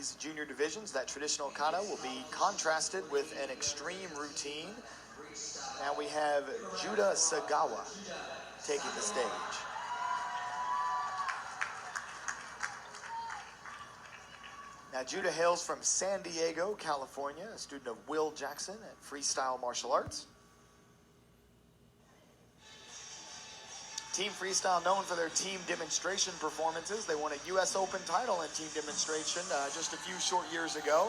these junior divisions, that traditional kata will be contrasted with an extreme routine. Now we have Judah Sagawa taking the stage. Now Judah hails from San Diego, California, a student of Will Jackson at Freestyle Martial Arts. Team Freestyle, known for their team demonstration performances. They won a U.S. Open title in team demonstration just a few short years ago.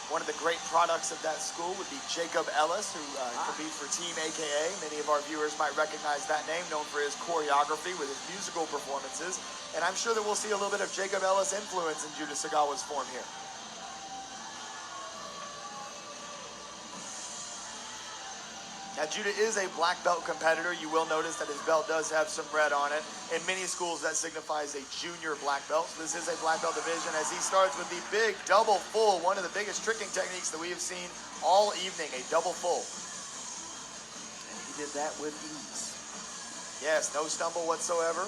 One of the great products of that school would be Jacob Ellis, who competes for Team AKA. Many of our viewers might recognize that name, known for his choreography with his musical performances. And I'm sure that we'll see a little bit of Jacob Ellis influence in Judah Sagawa's form here. Now, Judah is a black belt competitor. You will notice that his belt does have some red on it. In many schools, that signifies a junior black belt. So this is a black belt division as he starts with the big double full, one of the biggest tricking techniques that we have seen all evening, a double full. And he did that with ease. Yes, no stumble whatsoever.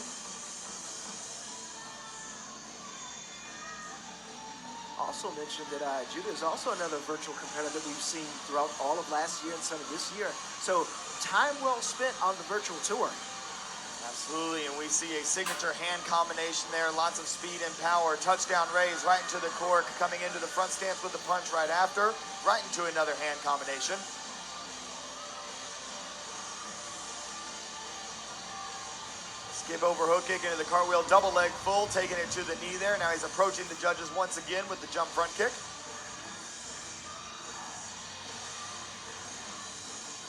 Also mentioned that Judah is also another virtual competitor that we've seen throughout all of last year and some of this year. So time well spent on the virtual tour. Absolutely, and we see a signature hand combination there. Lots of speed and power. Touchdown raise right into the cork, coming into the front stance with the punch right after. Right into another hand combination. Skip over hook kick into the cartwheel, double leg full, taking it to the knee there. Now he's approaching the judges once again with the jump front kick.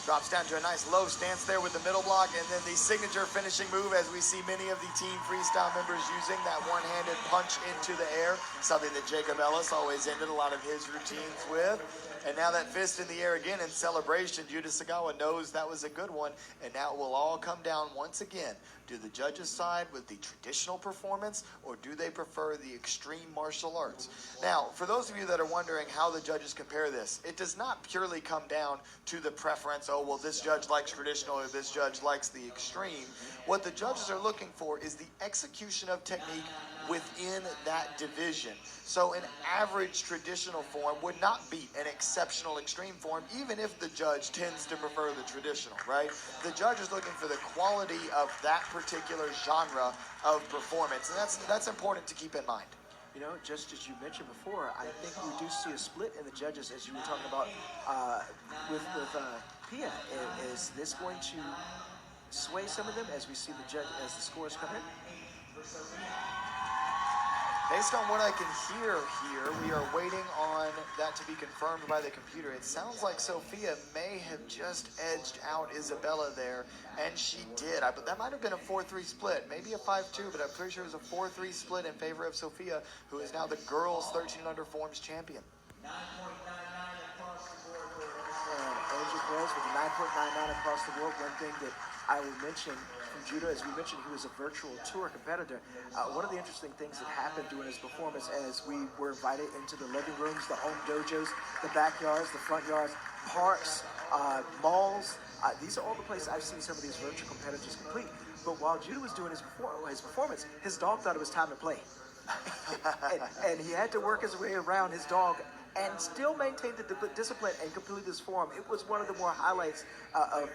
Drops down to a nice low stance there with the middle block, and then the signature finishing move as we see many of the Team Freestyle members using that one-handed punch into the air, something that Jacob Ellis always ended a lot of his routines with. And now that fist in the air again in celebration. Judah Sagawa knows that was a good one, and now it will all come down once again. Do the judges side with the traditional performance, or do they prefer the extreme martial arts? Now, for those of you that are wondering how the judges compare this, it does not purely come down to the preference, oh, well, this judge likes traditional or this judge likes the extreme. What the judges are looking for is the execution of technique within that division. So an average traditional form would not beat an exceptional extreme form, even if the judge tends to prefer the traditional, right? The judge is looking for the quality of that particular genre of performance, and that's important to keep in mind. You know, just as you mentioned before, I think we do see a split in the judges, as you were talking about with Pia. Is this going to sway some of them as we see the judge as the scores come in? Based on what I can hear here, we are waiting on that to be confirmed by the computer. It sounds like Sophia may have just edged out Isabella there, and she did. But that might have been a 4-3 split, maybe a 5-2, but I'm pretty sure it was a 4-3 split in favor of Sophia, who is now the girls 13 under forms champion. 9.99 across the board. Angel Perez with a 9.99 across the board. One thing that I will mention from Judah, as we mentioned, he was a virtual tour competitor. One of the interesting things that happened during his performance, as we were invited into the living rooms, the home dojos, the backyards, the front yards, parks, malls, these are all the places I've seen some of these virtual competitors complete. But while Judah was doing his performance, his dog thought it was time to play. and he had to work his way around his dog and still maintain the discipline and complete this form. It was one of the more highlights of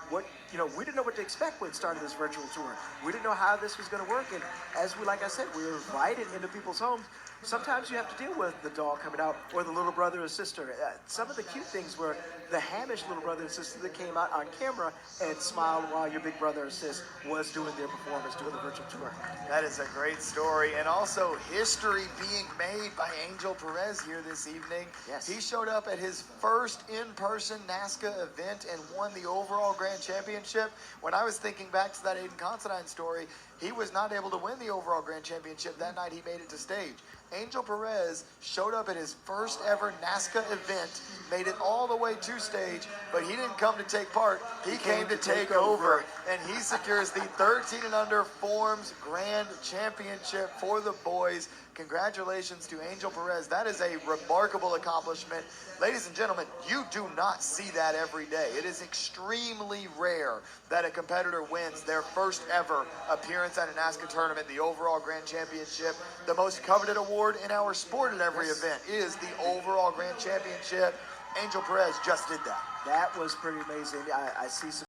what, you know, we didn't know what to expect when we started this virtual tour. We didn't know how this was going to work, and as like I said, we were invited into people's homes. Sometimes you have to deal with the dog coming out or the little brother or sister. Some of the cute things were the Hamish little brother and sister that came out on camera and smiled while your big brother or sis was doing their performance, doing the virtual tour. That is a great story, and also history being made by Angel Perez here this evening. Yes. He showed up at his first in-person NASCA event and won the overall grand championship. When I was thinking back to that Aiden Considine story, he was not able to win the overall grand championship. That night he made it to stage. Angel Perez showed up at his first ever NASCA event, made it all the way to stage, but he didn't come to take part. He came to take over, and he secures the 13 and under forms grand championship for the boys. Congratulations to Angel Perez. That is a remarkable accomplishment. Ladies and gentlemen, you do not see that every day. It is extremely rare rare that a competitor wins their first ever appearance at an ASCA tournament, the overall Grand Championship. The most coveted award in our sport at every event is the overall Grand Championship. Angel Perez just did that. That was pretty amazing. I see some